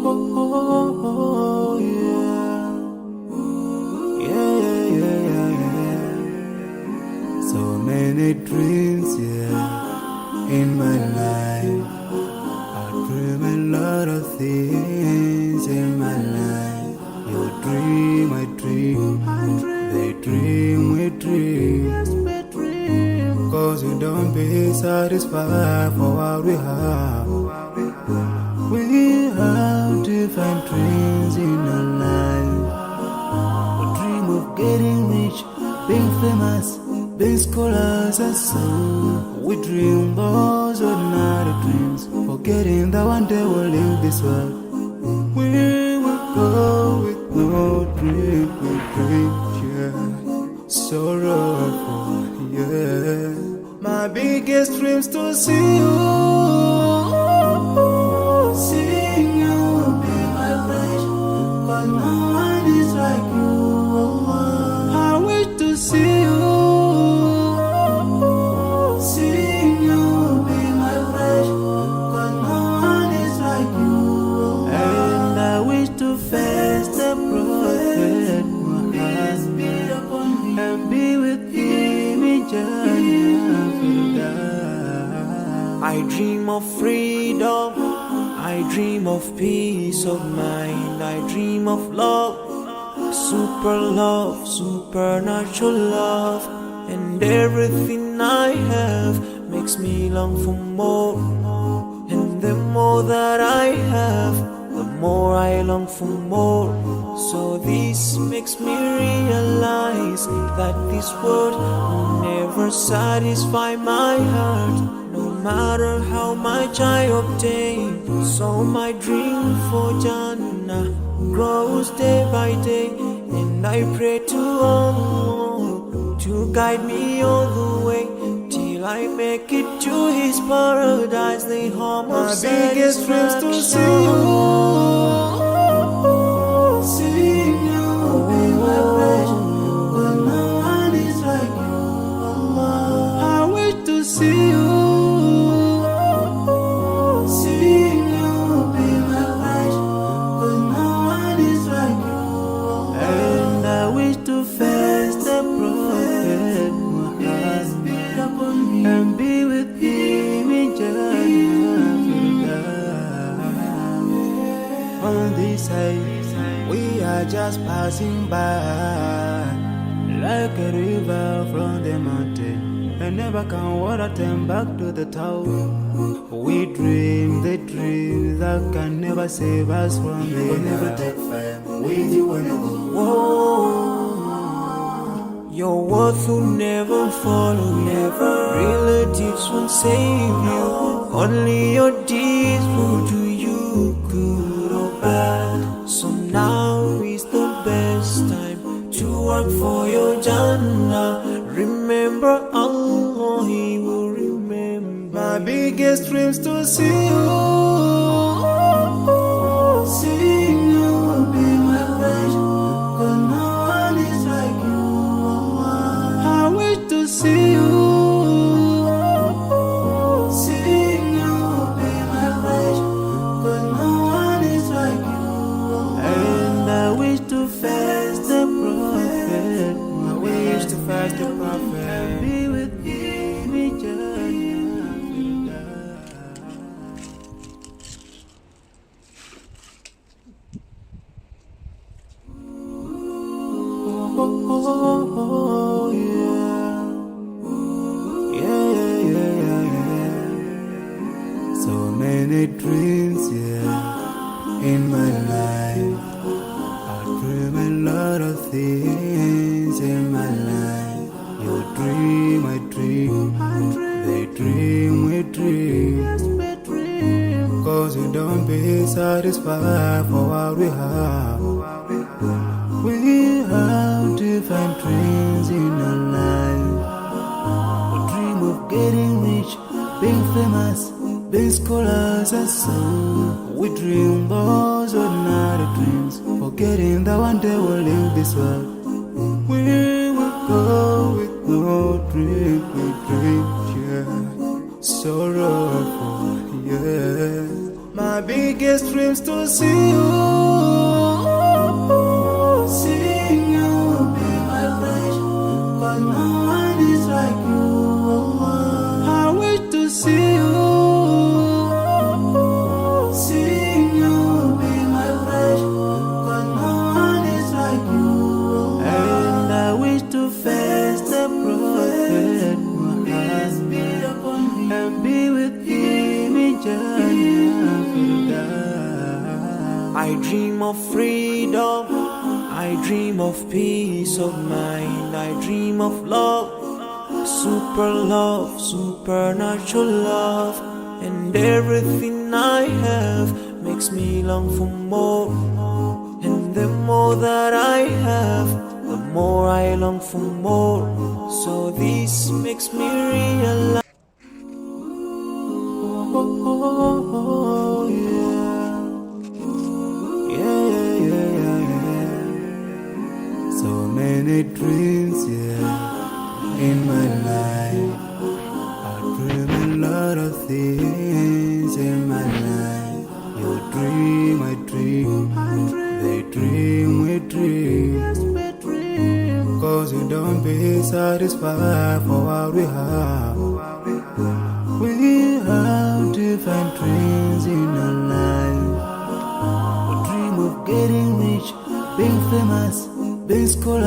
Oh, yeah. Yeah, yeah, yeah, yeah. So many dreams, yeah, in my life. I dream a lot of things in my life. You dream, I dream. They dream, we dream. Cause we don't be satisfied for what we have. We have different dreams in our life. We dream of getting rich, being famous, being scholars and so. We dream those ordinary dreams, forgetting that one day we'll leave this world. We will go with no dream, we dream, yeah. Sorrowful, yeah. My biggest dreams to see you. Seeing you be my flesh, cause no one is like you. I wish to see you. Seeing you be my flesh, cause no one is like you. And I wish to face the prophet Muhammad and be with him in Jannah. I dream of freedom, I dream of peace of mind, I dream of love, supernatural love, and everything I have makes me long for more. And the more that I have, the more I long for more. So this makes me realize that this world will never satisfy my heart, no matter how much I obtain. So my dream for Jannah grows day by day, and I pray to Allah to guide me all the way till I make it to His paradise, the home of satisfaction. My biggest dreams to see you. Seeing you be my pleasure, but no one is like you, Allah. I wish to see you. Seeing you be my pleasure, but no one is like you, Allah. And I wish to face the prophet Muhammad and be with him in Jannah. On this side, we are just passing by, like a river from the mountain, and never can water turn back to the town. We dream the dream that can never save us from the end. Never take fire with you when you go. Your words will never follow you, never. Relatives won't save you, only your deeds will do you good or bad. So now is the best time to work for your Jannah. Remember Allah, He will remember. My biggest dreams to see you. Seeing you be my pleasure, cause no one is like you, Allah. I wish to see you. Seeing you be my pleasure, cause no one is like you, Allah. And I wish to face the prophet. I wish to face the prophet and be with him in Jannah. Oh, yeah. Yeah, yeah, yeah, yeah. So many dreams, yeah, in my life. I dream a lot of things in my life. You dream, I dream. They dream, we dream. Cause we don't be satisfied for what we have. We have different dreams in our life. We dream of getting rich, being famous, being scholars and so. We dream those ordinary dreams, forgetting that one day we'll leave this world. We will go with no dream, we dream, yeah. Sorrowful, yeah. My my biggest dreams to see you. Seeing you be my wish, 'cause no one is like you. I wish to see you. Seeing you be my wish, 'cause no one is like you. And I wish to face the prophet Muhammad and be with him in Jannah. I dream of freedom, I dream of peace of mind, I dream of love, supernatural love, and everything I have makes me long for more. And the more that I have, the more I long for more. So this makes me realize. Oh, yeah. Yeah. So many dreams, yeah, in my life. I dream a lot of things in my life. You dream, I dream. They dream, we dream. 'Cause we don't be satisfied for what we have. We have different dreams in our life. We dream of getting rich, being famous, being scholar.